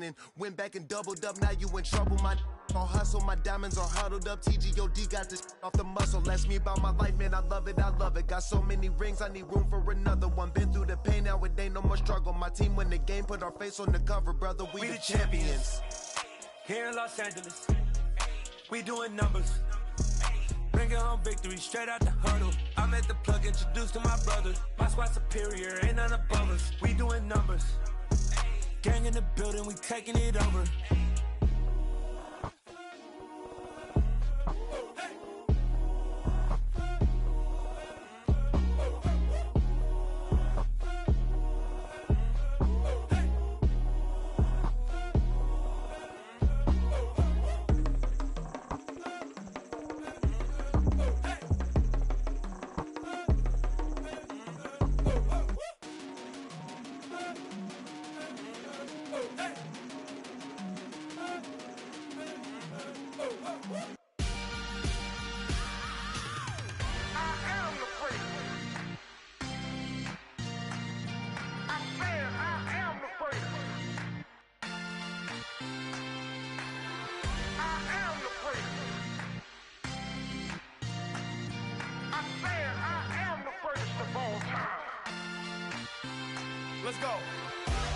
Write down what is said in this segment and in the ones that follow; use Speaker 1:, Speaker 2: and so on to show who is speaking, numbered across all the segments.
Speaker 1: and went back and doubled up. Now you in trouble, my on hustle, my diamonds are huddled up. TGOD got this off the muscle. Ask me about my life, man, I love it, I love it. Got so many rings, I need room for another one. Been through the pain, now it ain't no more struggle. My team win the game, put our face on the cover, brother, we the champions.
Speaker 2: Here in Los Angeles, we doing numbers. Bringing home victory straight out the huddle. I'm at the plug, introduced to my brothers. My squad superior, ain't none above us. We doing numbers. Gang in the building, we taking it over.
Speaker 3: Let's go.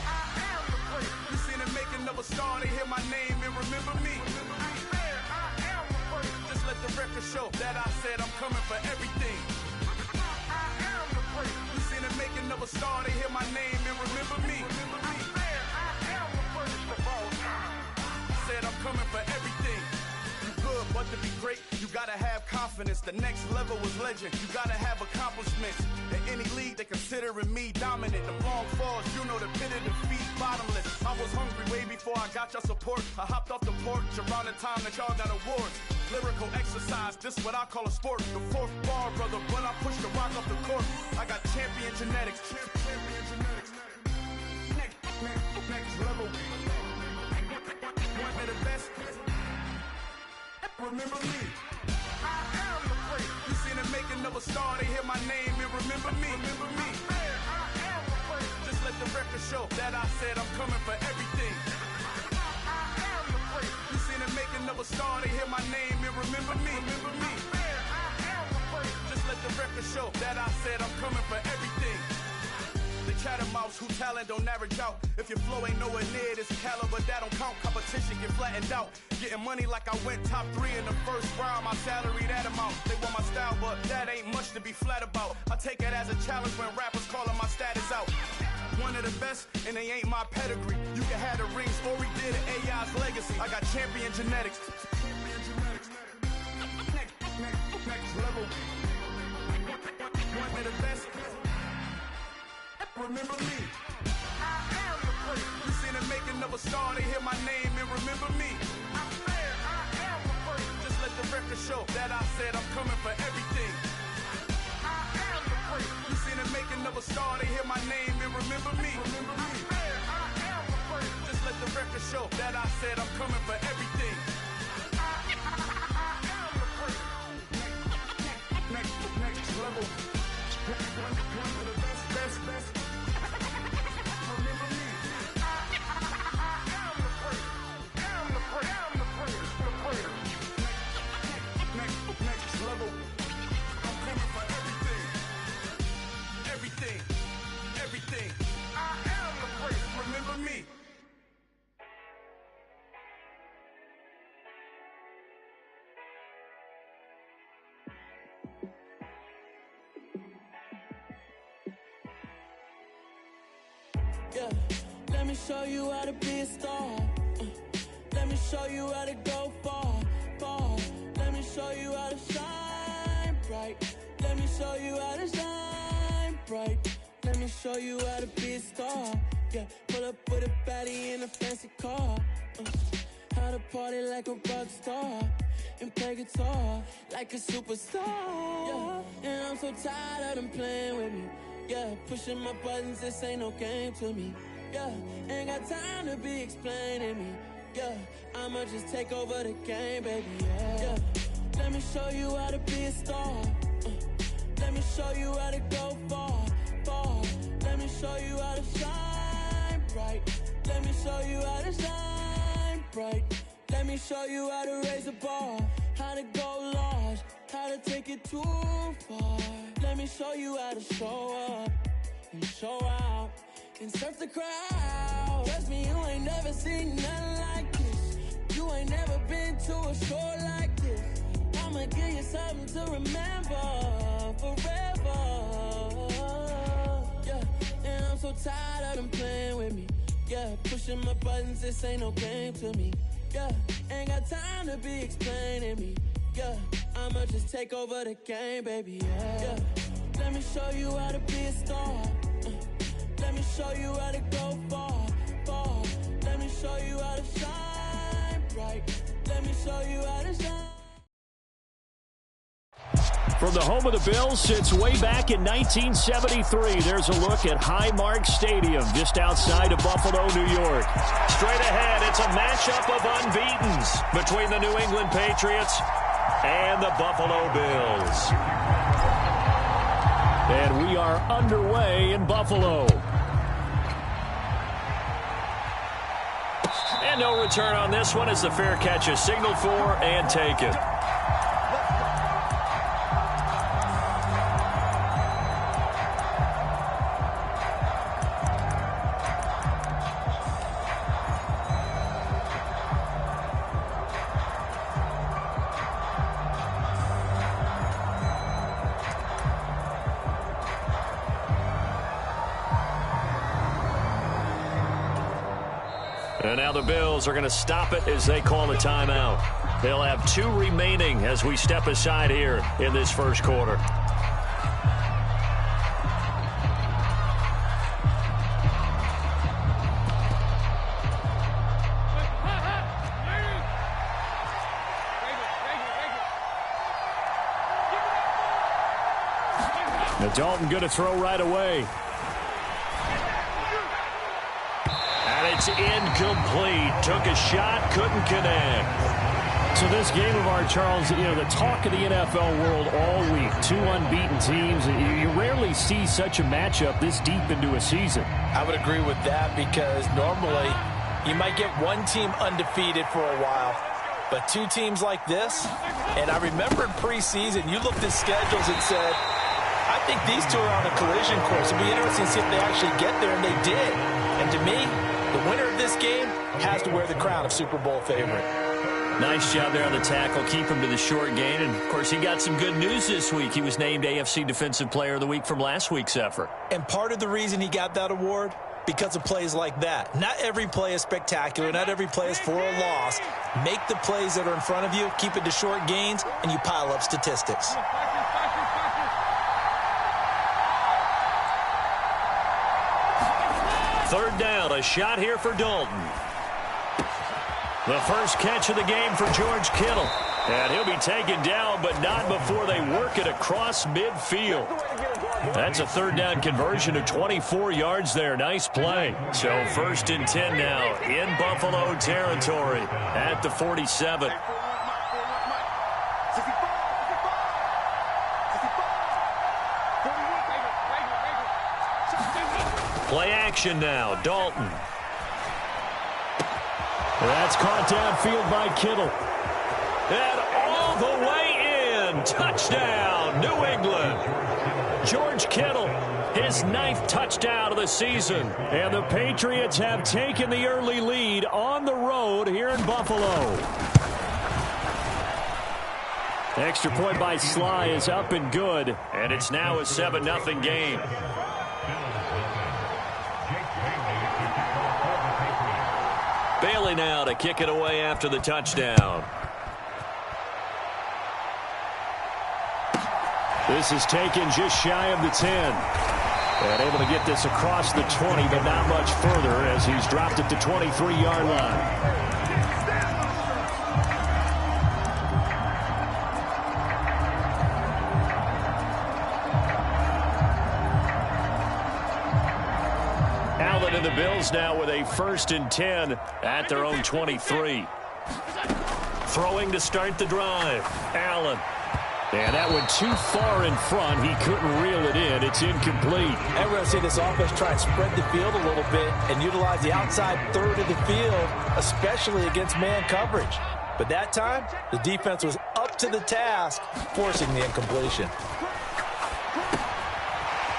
Speaker 3: I am the prince. You seen the making of a star, they hear my name and remember me. I am the prince. Just let the record show that I said I'm coming for everything. I am the prince. You seen the making of a star, they hear my name and remember me. I am the prince of all time. Said I'm coming for everything. Good, but to be great, you gotta have confidence. The next level was legend. You gotta have accomplishments. In any league, they considering me dominant. The long falls, you know the pit of defeat, bottomless. I was hungry way before I got your support. I hopped off the porch around the time that y'all got awards. Lyrical exercise, this what I call a sport. The fourth bar, brother, when I push the rock off the court. I got champion genetics. Champion genetics. Next level. One of the best. Remember me. I am the prince. You seen the making of a star, they hear my name and remember me. Remember me. I am the prince. Just let the record show that I said I'm coming for everything. I am the prince. You seen the making of a star, they hear my name and remember me. Remember me. I am the prince. Just let the record show that I said I'm coming for everything. The chattermouths who talent don't average out. If your flow ain't nowhere near this caliber, that don't count. Competition get flattened out. Getting money like I went top 3 in the first round. My salary that amount. They want my style, but that ain't much to be flat about. I take it as a challenge when rappers calling my status out. One of the best, and they ain't my pedigree. You can have the rings, or we did it, AI's legacy. I got champion genetics. Champion genetics. Next level. One of the best. Remember me. I am the prince. You seen the making of a star, they hear my name and remember me. I am the prince. Just let the record show that I said I'm coming for everything. I am the prince. You seen the making of a star, they hear my name and remember me. Remember me. I am the prince. Just let the record show that I said I'm coming for everything. I am the prince. Next level. One of the best. Remember me. I am the prince. I'm the prince. The prince. Next level. I'm coming for everything. Everything. I am the prince. Remember me.
Speaker 4: Yeah, let me show you how to be a star. Let me show you how to go far. Let me show you how to shine bright. Let me show you how to shine bright. Let me show you how to be a star. Yeah, pull up with a baddie in a fancy car. How to party like a rock star and play guitar like a superstar. Yeah, and I'm so tired of them playing with me. Yeah, pushing my buttons, this ain't no game to me. Yeah, ain't got time to be explaining me. Yeah, I'ma just take over the game, baby. Yeah, let me show you how to be a star. Let me show you how to go far. Let me show you how to shine bright. Let me show you how to shine bright. Let me show you how to raise the bar, how to go large, how to take it too far. Let me show you how to show up and show out and surf the crowd. Trust me, you ain't never seen nothing like this. You ain't never been to a show like this. I'ma give you something to remember forever. Yeah, and I'm so tired of them playing with me. Yeah, pushing my buttons, this ain't no game to me. Yeah, ain't got time to be explaining me. Yeah, I'ma just take over the game, baby. Yeah, let me show you how to be a star. Let me show you how to go far, far. Let me show you how to shine bright. Let me show you how to shine.
Speaker 5: From the home of the Bills since way back in 1973, there's a look at Highmark Stadium just outside of Buffalo, New York. Straight ahead, it's a matchup of unbeatens between the New England Patriots and the Buffalo Bills. And we are underway in Buffalo. And no return on this one as the fair catch is signaled for and taken. And now the Bills are going to stop it as they call a timeout. They'll have 2 remaining as we step aside here in this first quarter. Now Dalton going to throw right away. It's incomplete. Took a shot, couldn't connect. So this game of ours, Charles, you know, the talk of the NFL world all week. 2 unbeaten teams. You rarely see such a matchup this deep into a season.
Speaker 6: I would agree with that because normally you might get one team undefeated for a while. But 2 teams like this, and I remember in preseason, you looked at schedules and said, I think these 2 are on a collision course. It'd be interesting to see if they actually get there, and they did. And to me, the winner of this game has to wear the crown of Super Bowl favorite.
Speaker 5: Nice job there on the tackle. Keep him to the short gain. And, of course, he got some good news this week. He was named AFC Defensive Player of the Week from last week's effort.
Speaker 6: And part of the reason he got that award, because of plays like that. Not every play is spectacular. Not every play is for a loss. Make the plays that are in front of you, keep it to short gains, and you pile up statistics.
Speaker 5: Third down, a shot here for Dalton. The first catch of the game for George Kittle. And he'll be taken down, but not before they work it across midfield. That's a third down conversion of 24 yards there. Nice play. So 1st and 10 now in Buffalo territory at the 47. Play action now, Dalton. That's caught downfield by Kittle. And all the way in. Touchdown, New England. George Kittle, his 9th touchdown of the season. And the Patriots have taken the early lead on the road here in Buffalo. Extra point by Sly is up and good. And it's now a 7-0 game. Bailey now to kick it away after the touchdown. This is taken just shy of the 10. And able to get this across the 20, but not much further as he's dropped it to 23-yard line. And the Bills now with a 1st and 10 at their own 23. Throwing to start the drive. Allen. And that went too far in front. He couldn't reel it in. It's incomplete.
Speaker 6: And we're going to see this offense try and spread the field a little bit and utilize the outside third of the field, especially against man coverage. But that time, the defense was up to the task, forcing the incompletion.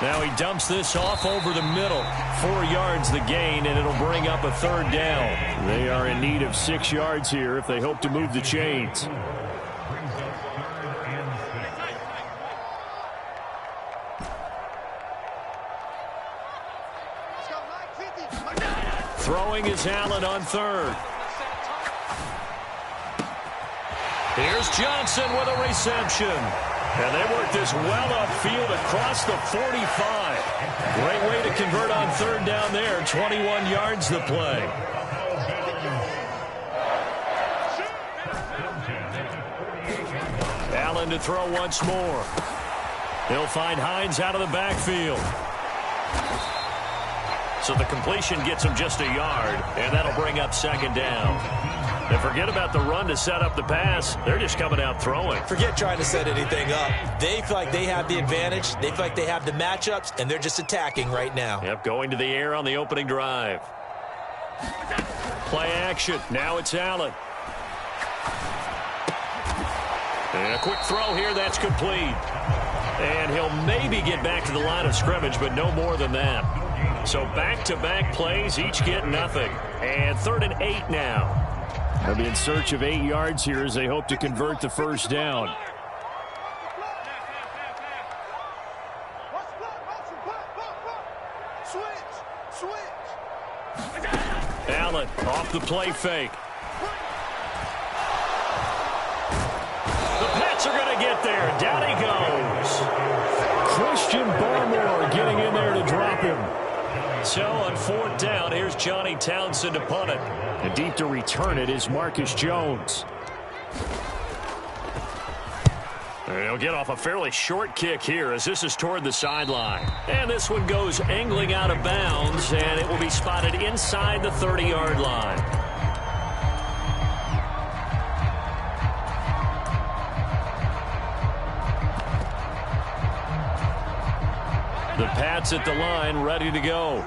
Speaker 5: Now he dumps this off over the middle. 4 yards the gain, and it'll bring up a third down. They are in need of 6 yards here if they hope to move the chains. Throwing is Allen on third. Here's Johnson with a reception. And they work this well upfield across the 45. Great way to convert on third down there. 21 yards the play. Allen to throw once more. He'll find Hines out of the backfield. So the completion gets him just a yard, and that'll bring up second down. And forget about the run to set up the pass. They're just coming out throwing.
Speaker 6: Forget trying to set anything up. They feel like they have the advantage. They feel like they have the matchups, and they're just attacking right now.
Speaker 5: Yep, going to the air on the opening drive. Play action. Now it's Allen. And a quick throw here. That's complete. And he'll maybe get back to the line of scrimmage, but no more than that. So back-to-back plays, each get nothing. And 3rd and 8 now. They'll be in search of 8 yards here as they hope to convert the first down. Allen off the play fake. The Pats are going to get there. Down he goes. Christian Barmore getting in there to drop him. So on 4th down, here's Johnny Townsend to punt it. And deep to return it is Marcus Jones. He'll get off a fairly short kick here as this is toward the sideline. And this one goes angling out of bounds, and it will be spotted inside the 30-yard line. The Pats at the line, ready to go.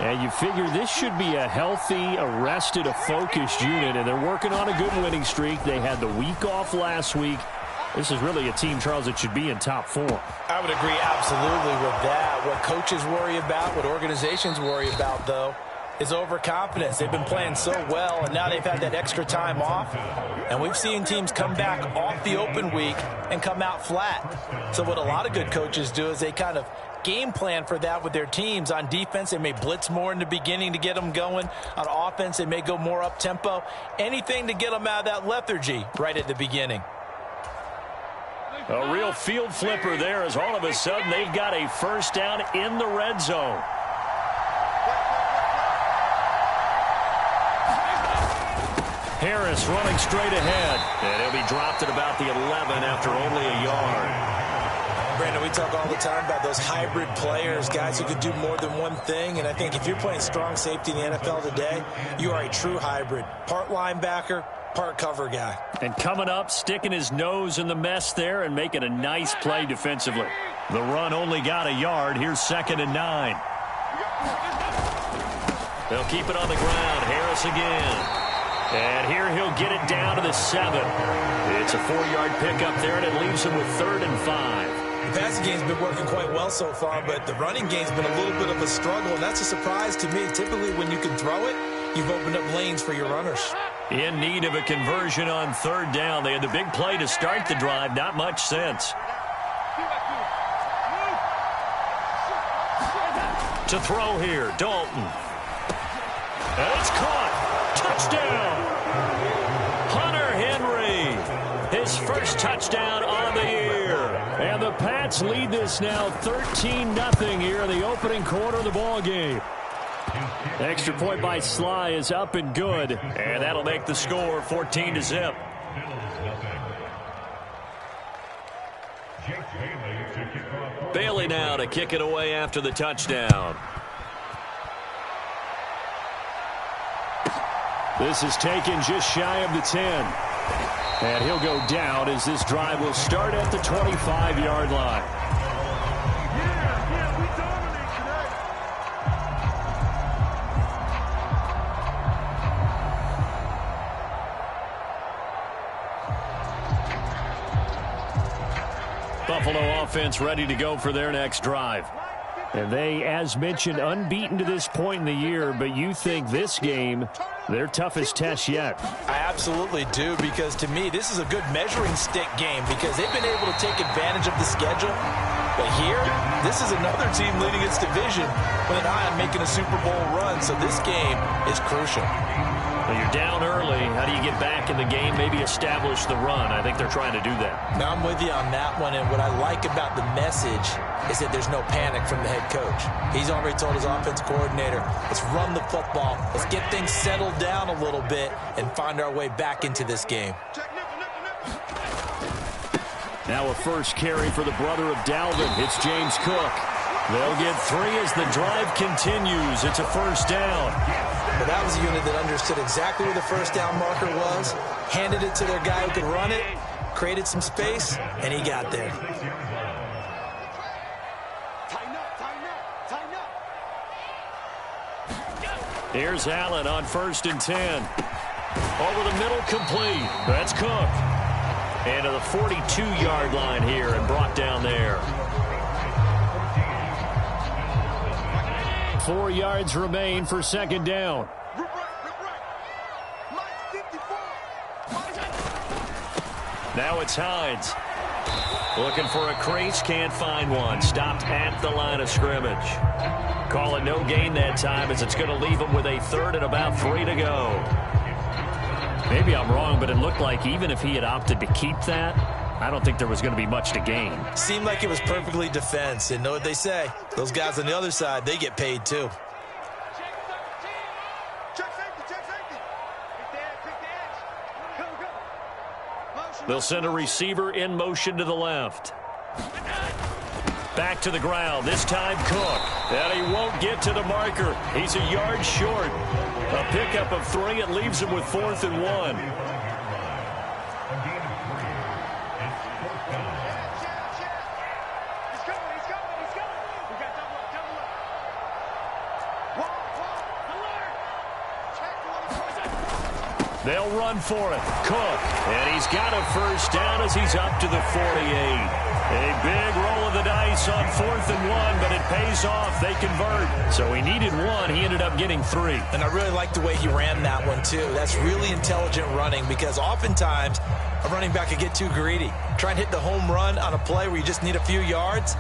Speaker 5: And you figure this should be a healthy, arrested, a focused unit, and they're working on a good winning streak. They had the week off last week. This is really a team, Charles, that should be in top 4.
Speaker 6: I would agree absolutely with that. What coaches worry about, what organizations worry about, though, is overconfidence. They've been playing so well, and now they've had that extra time off. And we've seen teams come back off the open week and come out flat. So what a lot of good coaches do is they kind of game plan for that with their teams. On defense, they may blitz more in the beginning to get them going. On offense, they may go more up-tempo. Anything to get them out of that lethargy right at the beginning.
Speaker 5: A real field flipper there as all of a sudden they've got a first down in the red zone. Harris running straight ahead. And he'll be dropped at about the 11 after only a yard.
Speaker 6: Brandon, we talk all the time about those hybrid players, guys who could do more than one thing. And I think if you're playing strong safety in the NFL today, you are a true hybrid. Part linebacker, part cover guy.
Speaker 5: And coming up, sticking his nose in the mess there and making a nice play defensively. The run only got a yard. Here's 2nd and 9. They'll keep it on the ground. Harris again. And here he'll get it down to the 7. It's a 4-yard pickup there, and it leaves him with 3rd and 5.
Speaker 6: The passing game's been working quite well so far, but the running game's been a little bit of a struggle, and that's a surprise to me. Typically, when you can throw it, you've opened up lanes for your runners.
Speaker 5: In need of a conversion on 3rd down. They had the big play to start the drive. Not much sense. To throw here, Dalton. And it's caught. Touchdown. Hunter Henry. His first touchdown on the year. And the Pats lead this now 13-0 here in the opening quarter of the ball game. Extra point by Sly is up and good, and that'll make the score 14-0. Bailey now to kick it away after the touchdown. This is taken just shy of the 10. And he'll go down as this drive will start at the 25-yard line.
Speaker 3: Yeah, we dominate today.
Speaker 5: Buffalo offense ready to go for their next drive. And they, as mentioned, unbeaten to this point in the year, but you think this game, their toughest test yet?
Speaker 6: I absolutely do, because to me, this is a good measuring stick game because they've been able to take advantage of the schedule. But here, this is another team leading its division with an eye on making a Super Bowl run, so this game is crucial.
Speaker 5: Well, you're down early. How do you get back in the game, maybe establish the run? I think they're trying to do that.
Speaker 6: Now, I'm with you on that one, and what I like about the message is that there's no panic from the head coach. He's already told his offense coordinator, let's run the football, let's get things settled down a little bit and find our way back into this game.
Speaker 5: Now a first carry for the brother of Dalvin. It's James Cook. They'll get 3 as the drive continues. It's a first down.
Speaker 6: But that was a unit that understood exactly where the first down marker was, handed it to their guy who could run it, created some space, and he got there.
Speaker 5: Here's Allen on 1st and 10. Over the middle, complete. That's Cook. And to the 42-yard line here and brought down there. 4 yards remain for second down. Now it's Hines. Looking for a crease, can't find one. Stopped at the line of scrimmage. Call it no gain that time as it's going to leave him with a 3rd and about 3 to go. Maybe I'm wrong, but it looked like even if he had opted to keep that, I don't think there was going to be much to gain.
Speaker 6: Seemed like it was perfectly defense. And know what they say? Those guys on the other side, they get paid too.
Speaker 5: They'll send a receiver in motion to the left. Back to the ground, this time Cook. And he won't get to the marker. He's a yard short. A pickup of 3. It leaves him with 4th and 1. They'll run for it. Cook. And he's got a first down as he's up to the 48. A big roll of the dice on 4th and 1, but it pays off. They convert. So he needed 1. He ended up getting 3.
Speaker 6: And I really like the way he ran that one, too. That's really intelligent running because oftentimes a running back could get too greedy. Try and hit the home run on a play where you just need a few yards.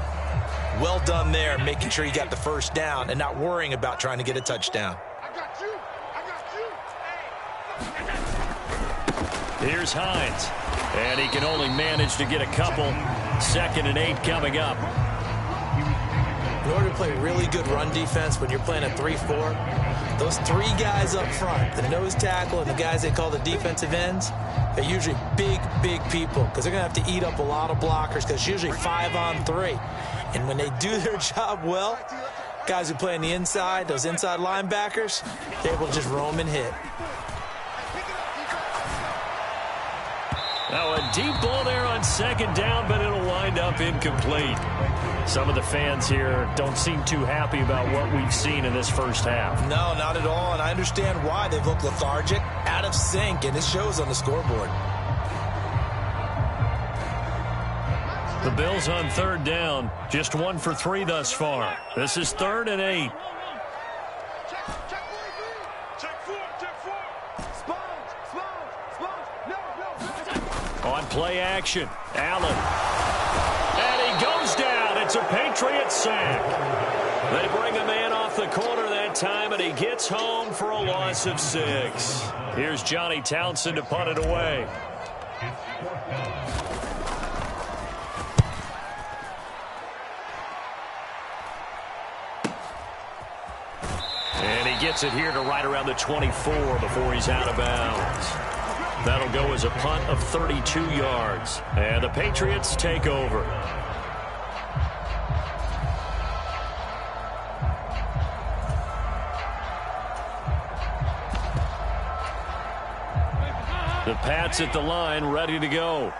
Speaker 6: Well done there, making sure you got the first down and not worrying about trying to get a touchdown.
Speaker 5: Here's Hines. And he can only manage to get a couple. 2nd and 8 coming up.
Speaker 6: In order to play really good run defense when you're playing a 3-4, those 3 guys up front, the nose tackle and the guys they call the defensive ends, they're usually big, big people because they're going to have to eat up a lot of blockers because it's usually 5 on 3. And when they do their job well, guys who play on the inside, those inside linebackers, they're able to just roam and hit.
Speaker 5: Now a deep ball there on 2nd down, but it'll wind up incomplete. Some of the fans here don't seem too happy about what we've seen in this first half.
Speaker 6: No, not at all, and I understand why. They've looked lethargic, out of sync, and it shows on the scoreboard.
Speaker 5: The Bills on 3rd down, just 1 for 3 thus far. This is 3rd and 8. On play action, Allen. And he goes down. It's a Patriots sack. They bring a man off the corner that time, and he gets home for a loss of 6. Here's Johnny Townsend to punt it away. And he gets it here to right around the 24 before he's out of bounds. That'll go as a punt of 32 yards. And the Patriots take over. The Pats at the line, ready to go.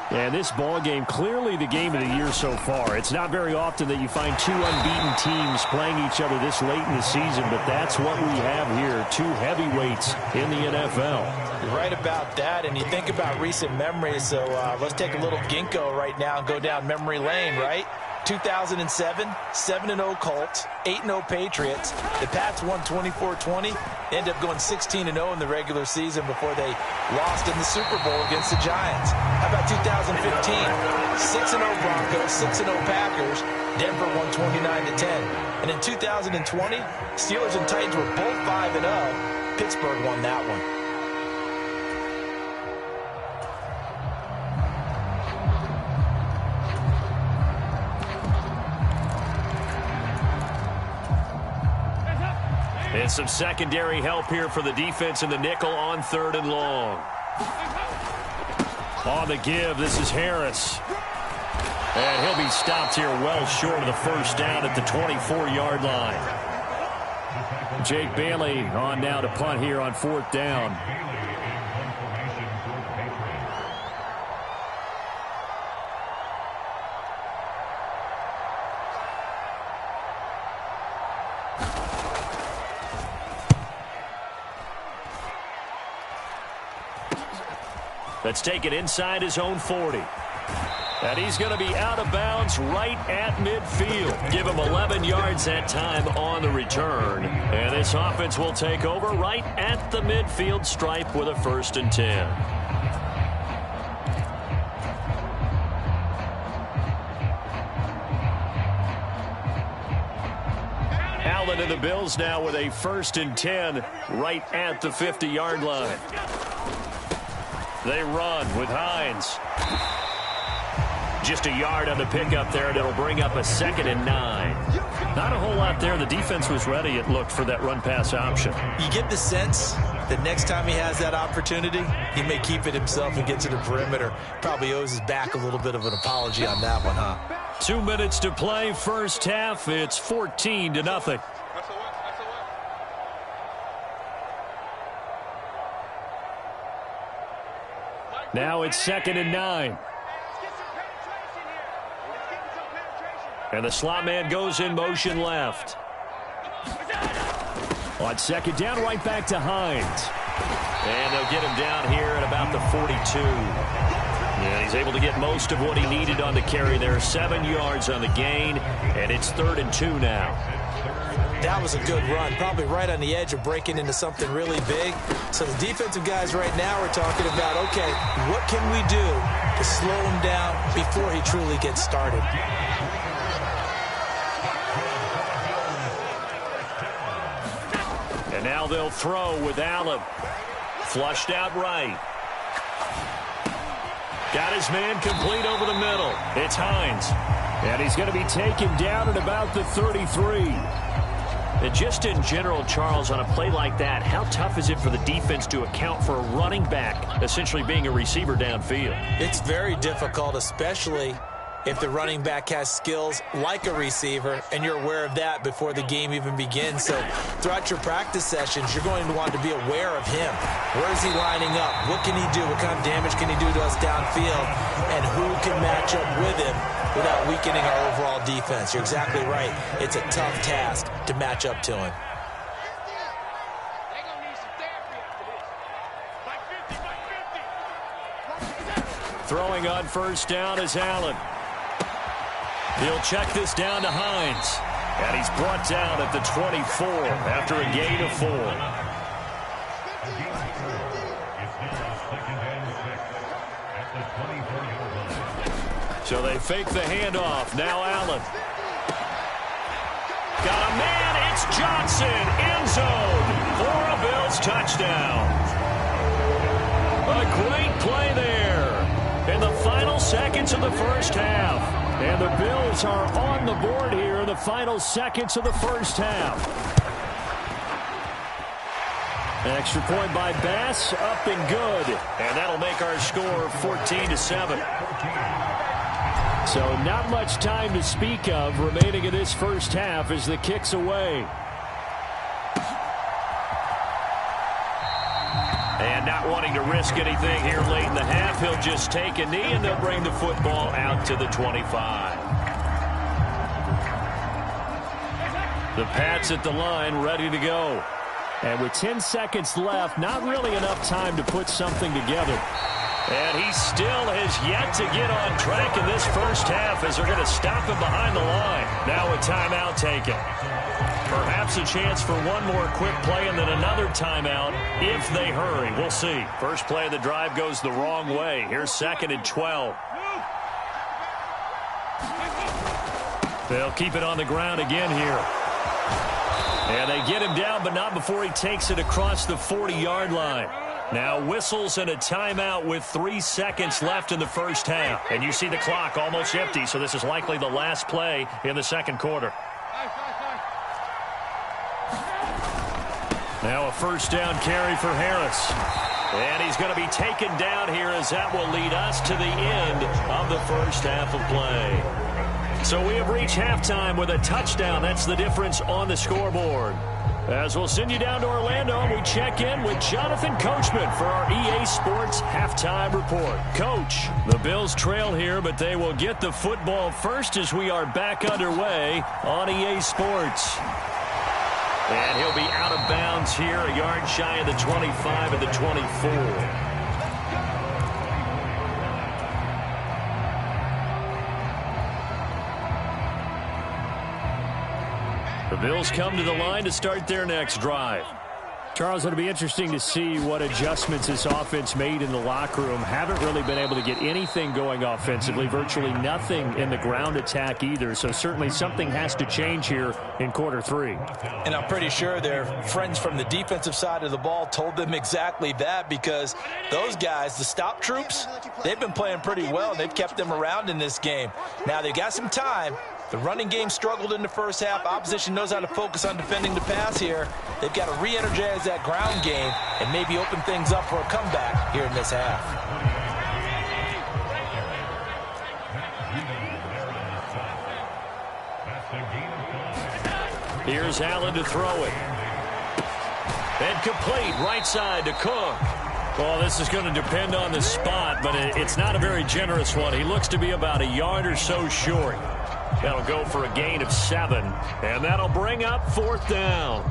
Speaker 5: And this ball game, clearly the game of the year so far. It's not very often that you find two unbeaten teams playing each other this late in the season, but that's what we have here, two heavyweights in the NFL.
Speaker 6: You're right about that, and you think about recent memories, so let's take a little ginkgo right now and go down memory lane, right? 2007, 7-0 Colts, 8-0 Patriots. The Pats won 24-20. They ended up going 16-0 in the regular season before they lost in the Super Bowl against the Giants. How about 2015? 6-0 Broncos, 6-0 Packers. Denver won 29-10. And in 2020, Steelers and Titans were both 5-0. Pittsburgh won that one.
Speaker 5: And some secondary help here for the defense in the nickel on 3rd and long. On the give, this is Harris. And he'll be stopped here well short of the first down at the 24-yard line. Jake Bailey on now to punt here on 4th down. Let's take it inside his own 40. And he's going to be out of bounds right at midfield. Give him 11 yards that time on the return. And this offense will take over right at the midfield stripe with a 1st and 10. Allen and the Bills now with a 1st and 10 right at the 50-yard line. They run with Hines. Just a yard on the pickup there, and it'll bring up a 2nd and 9. Not a whole lot there. The defense was ready, it looked, for that run-pass option.
Speaker 6: You get the sense that next time he has that opportunity, he may keep it himself and get to the perimeter. Probably owes his back a little bit of an apology on that one, huh?
Speaker 5: 2 minutes to play, first half. It's 14-0. Now it's 2nd and 9. And the slot man goes in motion left. On 2nd down, right back to Hines. And they'll get him down here at about the 42. And he's able to get most of what he needed on the carry there. 7 yards on the gain, and it's 3rd and 2 now.
Speaker 6: That was a good run, probably right on the edge of breaking into something really big. So the defensive guys right now are talking about, okay, what can we do to slow him down before he truly gets started?
Speaker 5: And now they'll throw with Allen. Flushed out right. Got his man complete over the middle. It's Hines. And he's going to be taken down at about the 33. And just in general, Charles, on a play like that, how tough is it for the defense to account for a running back essentially being a receiver downfield?
Speaker 6: It's very difficult, especially if the running back has skills like a receiver, and you're aware of that before the game even begins. So throughout your practice sessions, you're going to want to be aware of him. Where is he lining up? What can he do? What kind of damage can he do to us downfield? And who can match up with him without weakening our overall defense? You're exactly right. It's a tough task to match up to him.
Speaker 5: Throwing on first down is Allen. He'll check this down to Hines. And he's brought down at the 24 after a gain of 4. So they fake the handoff. Now Allen. Got a man. It's Johnson. End zone for a Bills touchdown. A great play there in the final seconds of the first half. And the Bills are on the board here in the final seconds of the first half. An extra point by Bass, up and good. And that'll make our score 14-7. So not much time to speak of remaining in this first half as the kick's away. And not wanting to risk anything here late in the half, he'll just take a knee, and they'll bring the football out to the 25. The Pats at the line, ready to go. And with 10 seconds left, not really enough time to put something together. And he still has yet to get on track in this first half as they're going to stop him behind the line. Now a timeout taken. Perhaps a chance for one more quick play and then another timeout if they hurry. We'll see. First play of the drive goes the wrong way. Here's 2nd and 12. They'll keep it on the ground again here. And they get him down, but not before he takes it across the 40-yard line. Now whistles and a timeout with 3 seconds left in the first half. And you see the clock almost empty, so this is likely the last play in the second quarter. Now a first down carry for Harris. And he's going to be taken down here as that will lead us to the end of the first half of play. So we have reached halftime with a touchdown. That's the difference on the scoreboard. As we'll send you down to Orlando, and we check in with Jonathan Coachman for our EA Sports Halftime Report. Coach, the Bills trail here, but they will get the football first as we are back underway on EA Sports. And he'll be out of bounds here, a yard shy of the 25 at the 24. The Bills come to the line to start their next drive.
Speaker 7: Charles, it'll be interesting to see what adjustments this offense made in the locker room. Haven't really been able to get anything going offensively, virtually nothing in the ground attack either. So certainly something has to change here in quarter 3.
Speaker 6: And I'm pretty sure their friends from the defensive side of the ball told them exactly that, because those guys, the stop troops, they've been playing pretty well, and they've kept them around in this game. Now they've got some time. The running game struggled in the first half. Opposition knows how to focus on defending the pass here. They've got to re-energize that ground game and maybe open things up for a comeback here in this half.
Speaker 5: Here's Allen to throw it. And complete right side to Cook. Well, this is going to depend on the spot, but it's not a very generous one. He looks to be about a yard or so short. That'll go for a gain of 7, and that'll bring up 4th down.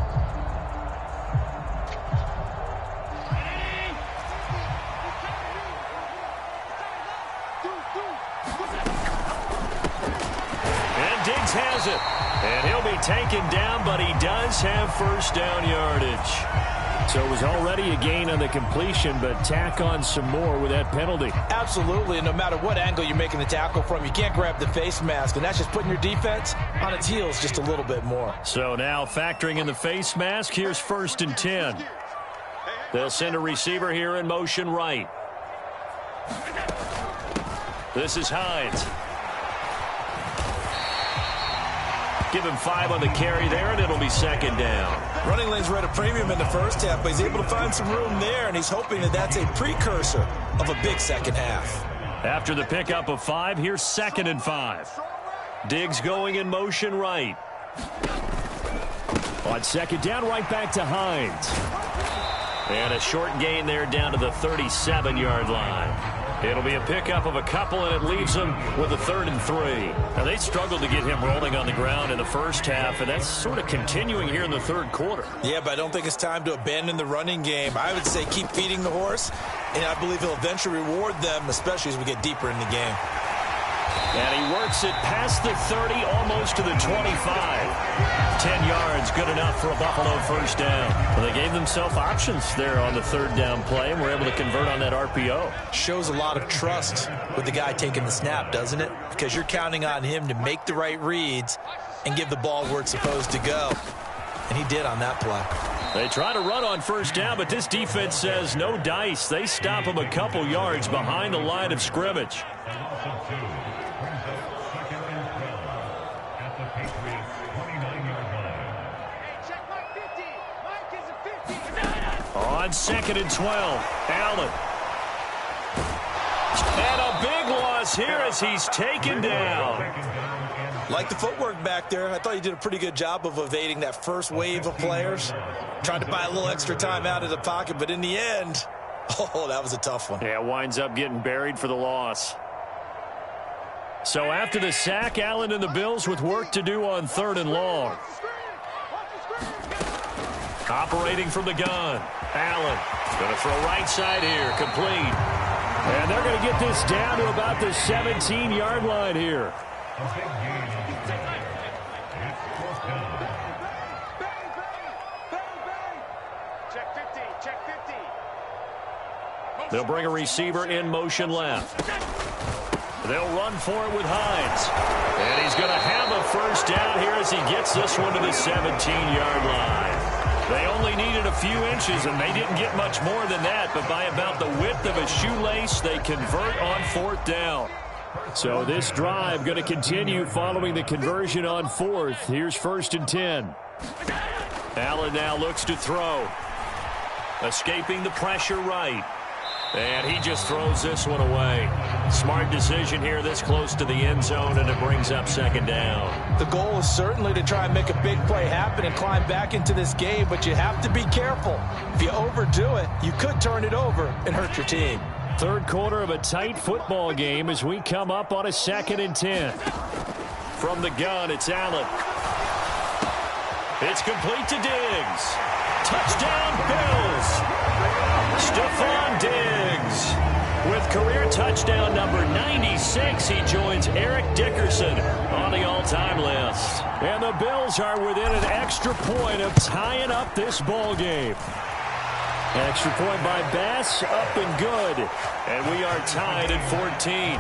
Speaker 5: And Diggs has it. And he'll be taken down, but he does have first down yardage.
Speaker 7: So it was already a gain on the completion, but tack on some more with that penalty.
Speaker 6: Absolutely, and no matter what angle you're making the tackle from, you can't grab the face mask, and that's just putting your defense on its heels just a little bit more.
Speaker 5: So now factoring in the face mask, here's 1st and 10. They'll send a receiver here in motion right. This is Hines. Give him 5 on the carry there, and it'll be 2nd down.
Speaker 6: Running lanes were at a premium in the first half, but he's able to find some room there, and he's hoping that that's a precursor of a big second half.
Speaker 5: After the pickup of 5, here's 2nd and 5. Diggs going in motion right.
Speaker 7: On 2nd down, right back to Hines.
Speaker 5: And a short gain there down to the 37-yard line. It'll be a pickup of a couple, and it leaves them with a 3rd and 3. Now, they struggled to get him rolling on the ground in the first half, and that's sort of continuing here in the third quarter.
Speaker 6: Yeah, but I don't think it's time to abandon the running game. I would say keep feeding the horse, and I believe he'll eventually reward them, especially as we get deeper in the game.
Speaker 5: And he works it past the 30, almost to the 25. 10 yards, good enough for a Buffalo first down. Well, they gave themselves options there on the 3rd down play, and were able to convert on that RPO.
Speaker 6: Shows a lot of trust with the guy taking the snap, doesn't it? Because you're counting on him to make the right reads and give the ball where it's supposed to go. And he did on that play.
Speaker 5: They try to run on first down, but this defense says no dice. They stop him a couple yards behind the line of scrimmage. On 2nd and 12, Allen. And a big loss here as he's taken down.
Speaker 6: Like the footwork back there, I thought he did a pretty good job of evading that first wave of players. Tried to buy a little extra time out of the pocket, but in the end, Oh, that was a tough one.
Speaker 7: Yeah, winds up getting buried for the loss. So after the sack, Allen and the Bills with work to do on 3rd and long. Operating from the gun. Allen going to throw right side here. Complete. And they're going to get this down to about the 17-yard line here. They'll bring a receiver in motion left. They'll run for it with Hines. And he's going to have a first down here as he gets this one to the 17-yard line. They only needed a few inches, and they didn't get much more than that. But by about the width of a shoelace, they convert on 4th down. So this drive going to continue following the conversion on 4th. Here's 1st and 10. Allen now looks to throw. Escaping the pressure right. And he just throws this one away. Smart decision here this close to the end zone, and it brings up 2nd down.
Speaker 6: The goal is certainly to try and make a big play happen and climb back into this game, but you have to be careful. If you overdo it, you could turn it over and hurt your team.
Speaker 7: 3rd quarter of a tight football game as we come up on a 2nd and 10. From the gun, it's Allen. It's complete to Diggs. Touchdown, Bills. Stephon Diggs with career touchdown number 96. He joins Eric Dickerson on the all-time list. And the Bills are within an extra point of tying up this ball game. Extra point by Bass, up and good. And we are tied at 14.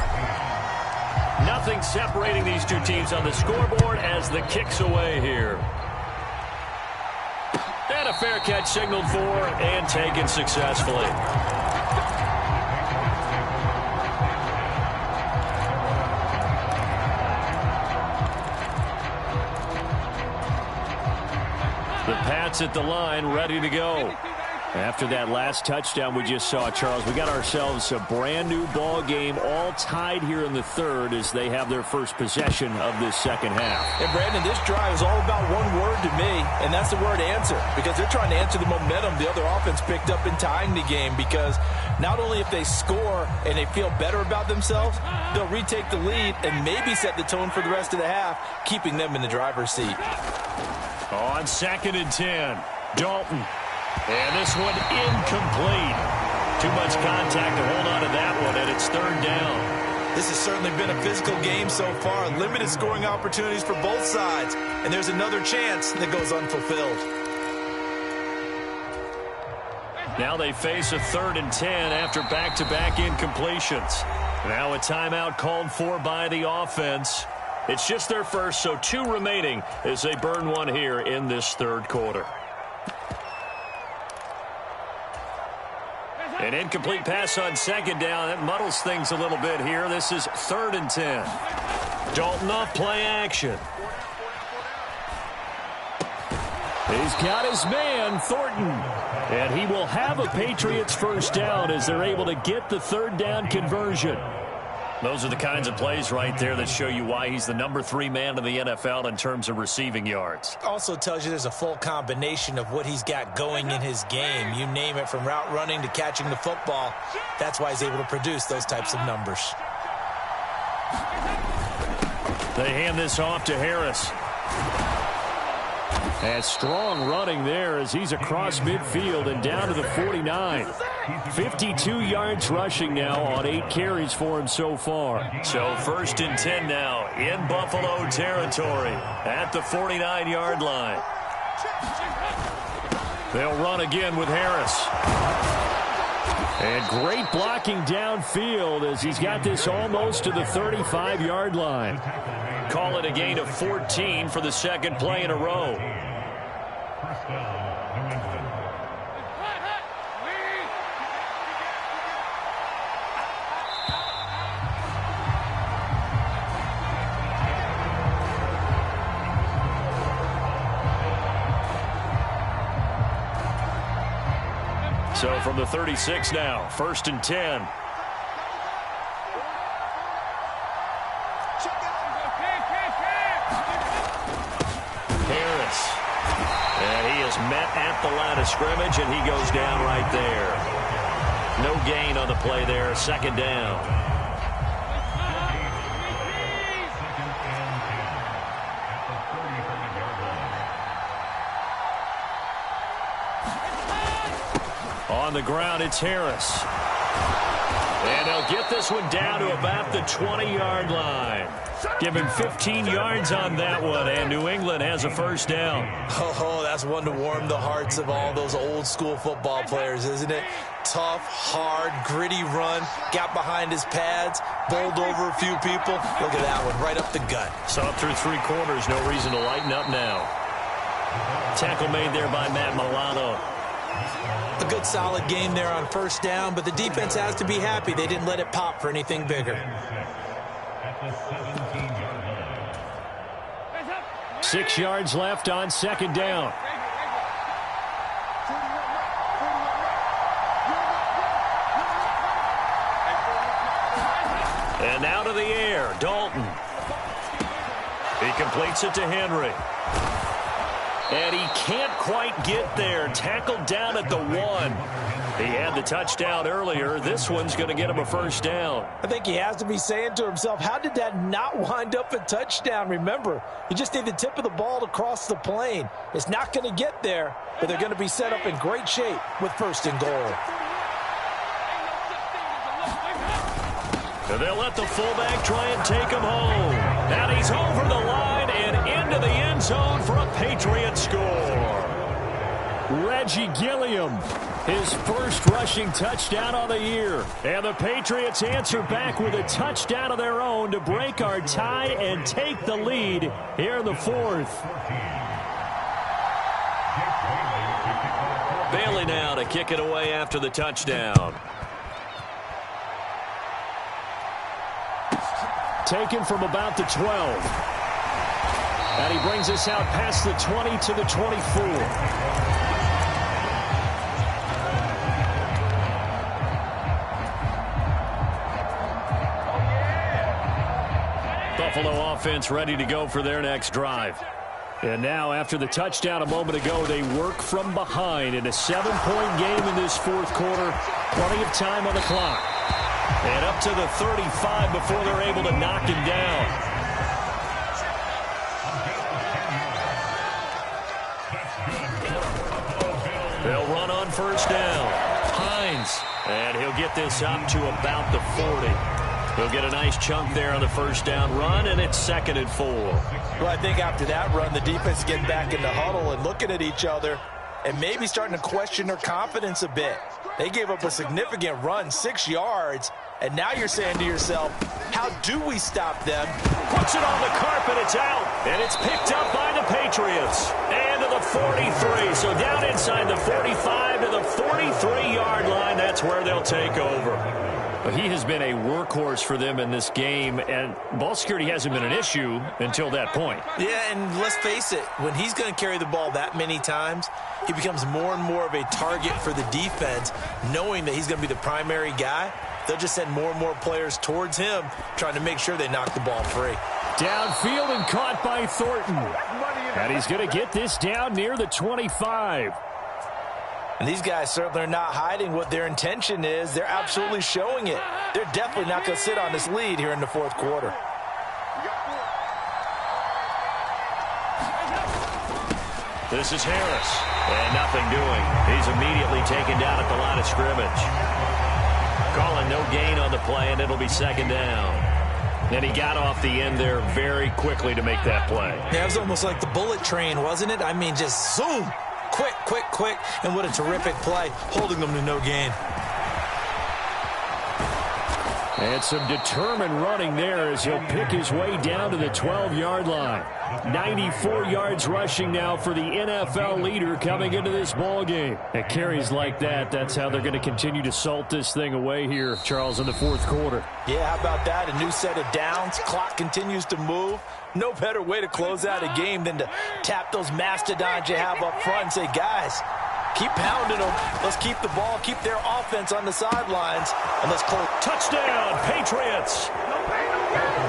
Speaker 7: Nothing separating these two teams on the scoreboard as the kick's away here. And a fair catch signaled for and taken successfully. The Pats at the line, ready to go. After that last touchdown we just saw, Charles, we got ourselves a brand new ball game, all tied here in the 3rd as they have their first possession of this 2nd half.
Speaker 6: And Brandon, this drive is all about one word to me, and that's the word answer, because they're trying to answer the momentum the other offense picked up in tying the game, because not only if they score and they feel better about themselves, they'll retake the lead and maybe set the tone for the rest of the half, keeping them in the driver's seat.
Speaker 7: On 2nd and 10, Dalton. And this one incomplete. Too much contact to hold on to that one, and it's 3rd down.
Speaker 6: This has certainly been a physical game so far. Limited scoring opportunities for both sides. And there's another chance that goes unfulfilled.
Speaker 7: Now they face a 3rd and 10 after back-to-back incompletions. Now a timeout called for by the offense. It's just their first, so 2 remaining as they burn one here in this 3rd quarter. An incomplete pass on 2nd down. That muddles things a little bit here. This is 3rd and 10. Dalton off play action. He's got his man, Thornton. And he will have a Patriots first down as they're able to get the 3rd down conversion. Those are the kinds of plays right there that show you why he's the number 3 man in the NFL in terms of receiving yards.
Speaker 6: Also tells you there's a full combination of what he's got going in his game. You name it, from route running to catching the football. That's why he's able to produce those types of numbers.
Speaker 7: They hand this off to Harris. And strong running there as he's across midfield and down to the 49. 52 yards rushing now on 8 carries for him so far. So 1st and 10 now in Buffalo territory at the 49-yard line. They'll run again with Harris. And great blocking downfield as he's got this almost to the 35-yard line. Call it a gain of 14 for the 2nd play in a row. So from the 36 now, 1st and 10. Harris. And he is met at the line of scrimmage, and he goes down right there.
Speaker 5: No gain on the play there. Second down. On the ground, it's Harris. And they'll get this one down to about the 20-yard line. Give him 15 yards on that one, and New England has a first down.
Speaker 6: Oh, that's one to warm the hearts of all those old-school football players, isn't it? Tough, hard, gritty run, got behind his pads, bowled over a few people. Look at that one, right up the gut.
Speaker 5: Saw it through 3 quarters, no reason to lighten up now. Tackle made there by Matt Milano.
Speaker 6: A good solid game there on first down, but the defense has to be happy they didn't let it pop for anything bigger.
Speaker 7: 6 yards left on second down.
Speaker 5: And now to the air, Dalton. He completes it to Henry. And he can't quite get there. Tackled down at the 1. He had the touchdown earlier. This one's going to get him a first down.
Speaker 6: I think he has to be saying to himself, how did that not wind up a touchdown? Remember, he just need the tip of the ball to cross the plane. It's not going to get there, but they're going to be set up in great shape with first and goal.
Speaker 5: And they'll let the fullback try and take him home. And he's over the line and into the end zone for a Patriot score.
Speaker 7: Reggie Gilliam, his first rushing touchdown of the year. And the Patriots answer back with a touchdown of their own to break our tie and take the lead here in the 4th.
Speaker 5: Bailey now to kick it away after the touchdown.
Speaker 7: Taken from about the 12. And he brings us out past the 20 to the 24.
Speaker 5: Buffalo offense ready to go for their next drive.
Speaker 7: And now, after the touchdown a moment ago, they work from behind in a 7-point game in this 4th quarter. Plenty of time on the clock.
Speaker 5: And up to the 35 before they're able to knock him down. They'll run on first down. Hines. And he'll get this up to about the 40. He'll get a nice chunk there on the first down run, and it's 2nd and 4.
Speaker 6: Well, I think after that run, the defense is getting back in the huddle and looking at each other and maybe starting to question their confidence a bit. They gave up a significant run, 6 yards, and now you're saying to yourself, how do we stop them?
Speaker 5: Puts it on the carpet, it's out, and it's picked up by the Patriots. And to the 43, so down inside the 45 to the 43-yard line, that's where they'll take over.
Speaker 7: He has been a workhorse for them in this game, and ball security hasn't been an issue until that point.
Speaker 6: Yeah, and let's face it, when he's going to carry the ball that many times, he becomes more and more of a target for the defense, knowing that he's going to be the primary guy. They'll just send more and more players towards him, trying to make sure they knock the ball free.
Speaker 7: Downfield and caught by Thornton. And he's going to get this down near the 25.
Speaker 6: And these guys certainly are not hiding what their intention is. They're absolutely showing it. They're definitely not going to sit on this lead here in the 4th quarter.
Speaker 5: This is Harris. And nothing doing. He's immediately taken down at the line of scrimmage. Calling no gain on the play, and it'll be 2nd down. And he got off the end there very quickly to make that play.
Speaker 6: Yeah, it was almost like the bullet train, wasn't it? I mean, just zoom. Quick, quick, quick. And what a terrific play, holding them to no gain.
Speaker 7: And some determined running there as he'll pick his way down to the 12-yard line. 94 yards rushing now for the NFL leader coming into this ball game. At carries like that, that's how they're going to continue to salt this thing away here, Charles, in the 4th quarter.
Speaker 6: Yeah, how about that? A new set of downs. Clock continues to move. No better way to close out a game than to tap those mastodons you have up front and say, guys, keep pounding them. Let's keep the ball, keep their offense on the sidelines, and let's close.
Speaker 5: Touchdown, Patriots.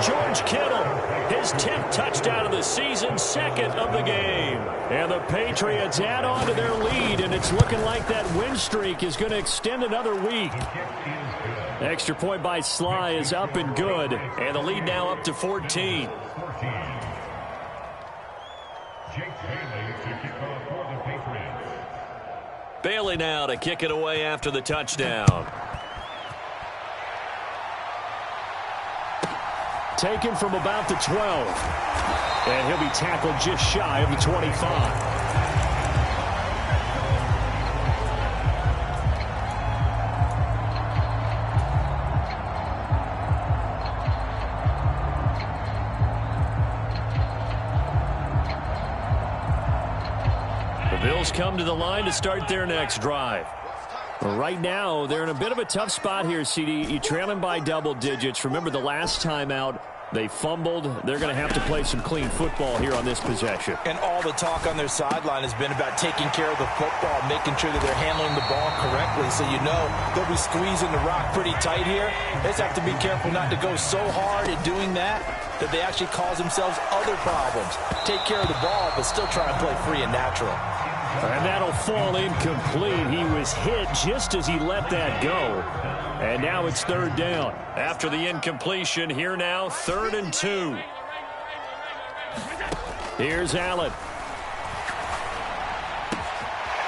Speaker 5: George Kittle, his 10th touchdown of the season, second of the game. And the Patriots add on to their lead, and it's looking like that win streak is going to extend another week. Extra point by Sly is up and good, and the lead now up to 14. Bailey now to kick it away after the touchdown. Taken from about the 12. And he'll be tackled just shy of the 25. Bills come to the line to start their next drive. Right now, they're in a bit of a tough spot here, CD. You're trailing by double digits. Remember the last time out, they fumbled. They're going to have to play some clean football here on this possession.
Speaker 6: And all the talk on their sideline has been about taking care of the football, making sure that they're handling the ball correctly. So you know they'll be squeezing the rock pretty tight here. They just have to be careful not to go so hard at doing that they actually cause themselves other problems. Take care of the ball, but still try and play free and natural.
Speaker 5: And that'll fall incomplete. He was hit just as he let that go. And now it's third down. After the incompletion, here now, 3rd and 2. Here's Allen.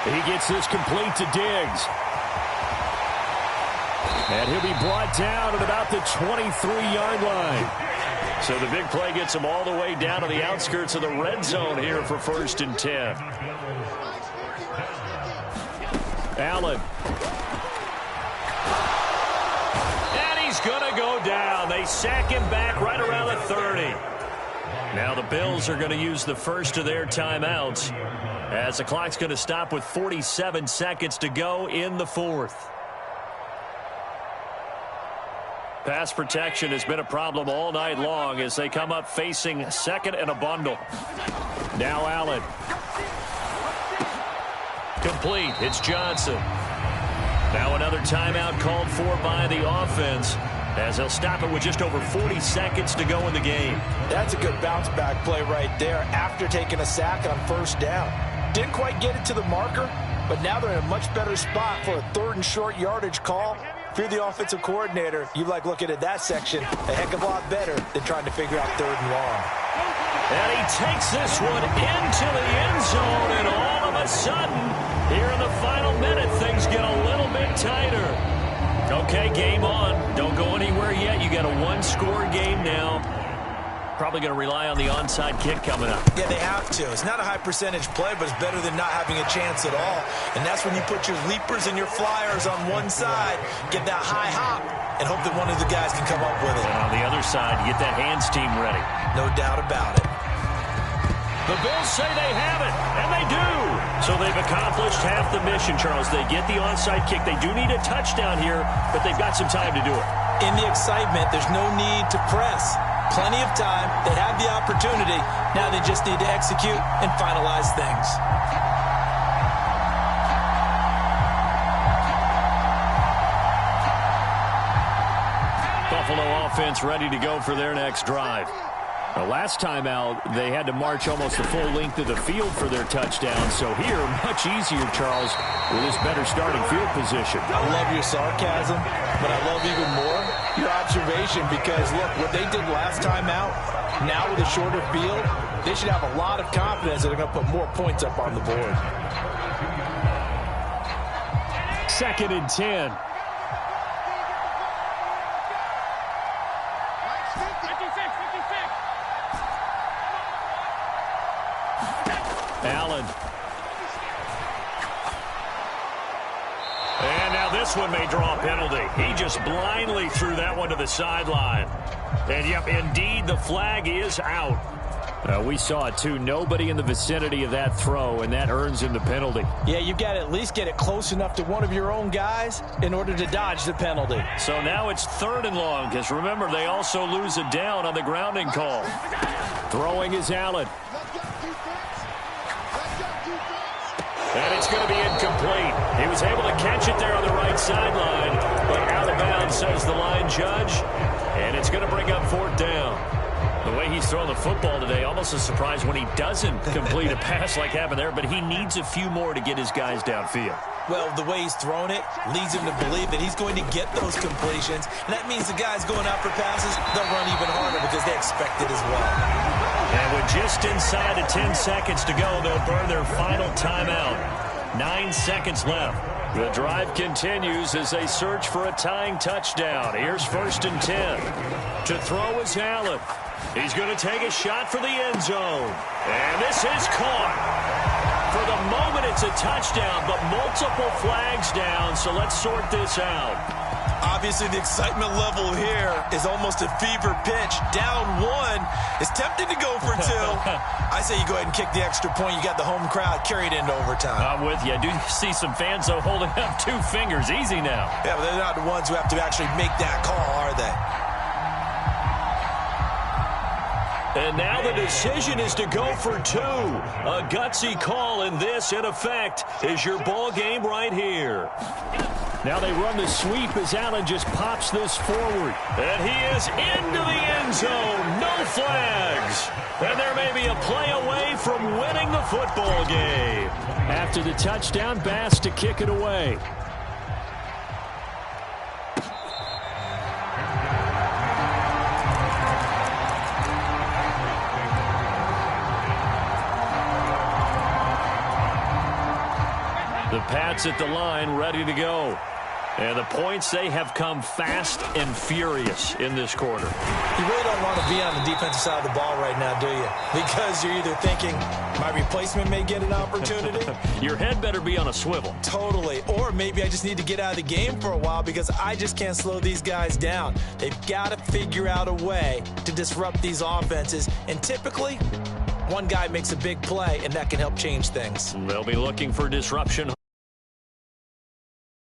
Speaker 5: He gets this complete to Diggs. And he'll be brought down at about the 23-yard line. So the big play gets him all the way down to the outskirts of the red zone here for 1st and 10. Allen. And he's going to go down. They sack him back right around the 30. Now the Bills are going to use the first of their timeouts as the clock's going to stop with 47 seconds to go in the 4th. Pass protection has been a problem all night long as they come up facing 2nd and a bundle. Now Allen. Complete. It's Johnson. Now another timeout called for by the offense as they'll stop it with just over 40 seconds to go in the game.
Speaker 6: That's a good bounce back play right there after taking a sack on 1st down. Didn't quite get it to the marker, but now they're in a much better spot for a 3rd and short yardage call. If you're the offensive coordinator, you like looking at that section a heck of a lot better than trying to figure out 3rd and long.
Speaker 5: And he takes this one into the end zone, and all of a sudden, here in the final minute, things get a little bit tighter. Okay, game on. Don't go anywhere yet. You got a 1-score game now. Probably going to rely on the onside kick coming up.
Speaker 6: Yeah, they have to. It's not a high percentage play, but it's better than not having a chance at all. And that's when you put your leapers and your flyers on one side, get that high hop, and hope that one of the guys can come up with it.
Speaker 5: And on the other side, get that hands team ready.
Speaker 6: No doubt about it.
Speaker 5: The Bills say they have it, and they do. So they've accomplished half the mission, Charles. They get the onside kick. They do need a touchdown here, but they've got some time to do it.
Speaker 6: In the excitement, there's no need to press. Plenty of time. They have the opportunity. Now they just need to execute and finalize things.
Speaker 5: Buffalo offense ready to go for their next drive. The last time out, they had to march almost the full length of the field for their touchdown. So here, much easier, Charles, with this better starting field position.
Speaker 6: I love your sarcasm, but I love even more your observation because, look, what they did last time out, now with a shorter field, they should have a lot of confidence that they're going to put more points up on the board.
Speaker 5: 2nd and 10. Allen. And now this one may draw a penalty. He just blindly threw that one to the sideline. And, yep, indeed, the flag is out. We saw it, too. Nobody in the vicinity of that throw, and that earns him the penalty.
Speaker 6: Yeah, you've got to at least get it close enough to one of your own guys in order to dodge the penalty.
Speaker 5: So now it's 3rd and long, because remember, they also lose a down on the grounding call. Throwing is Allen. And it's going to be incomplete. He was able to catch it there on the right sideline, but out of bounds, says the line judge. And it's It's going to bring up 4th down. The way he's throwing the football today, almost a surprise when he doesn't complete a pass like happened there, but he needs a few more to get his guys downfield.
Speaker 6: Well, the way he's thrown it leads him to believe that he's going to get those completions, and that means the guys going out for passes, they'll run even harder because they expect it as well.
Speaker 5: And with just inside of 10 seconds to go, they'll burn their final timeout. 9 seconds left. The drive continues as they search for a tying touchdown. Here's 1st and 10. To throw is Allen. He's going to take a shot for the end zone. And this is caught. For the moment, it's a touchdown, but multiple flags down, so let's sort this out.
Speaker 6: Obviously, the excitement level here is almost a fever pitch. Down 1. It's tempting to go for 2. I say you go ahead and kick the extra point. You got the home crowd carried into overtime.
Speaker 5: I'm with you. I do see some fans, though, holding up 2 fingers. Easy now.
Speaker 6: Yeah, but they're not the ones who have to actually make that call, are they?
Speaker 5: And now the decision is to go for 2. A gutsy call, and this, in effect, is your ball game right here. Now they run the sweep as Allen just pops this forward. And he is into the end zone. No flags. And there may be a play away from winning the football game. After the touchdown, Bass to kick it away. The Pats at the line, ready to go. And the points, they have come fast and furious in this quarter.
Speaker 6: You really don't want to be on the defensive side of the ball right now, do you? Because you're either thinking, my replacement may get an opportunity.
Speaker 5: Your head better be on a swivel.
Speaker 6: Totally. Or maybe I just need to get out of the game for a while because I just can't slow these guys down. They've got to figure out a way to disrupt these offenses. And typically, one guy makes a big play, and that can help change things.
Speaker 5: They'll be looking for disruption.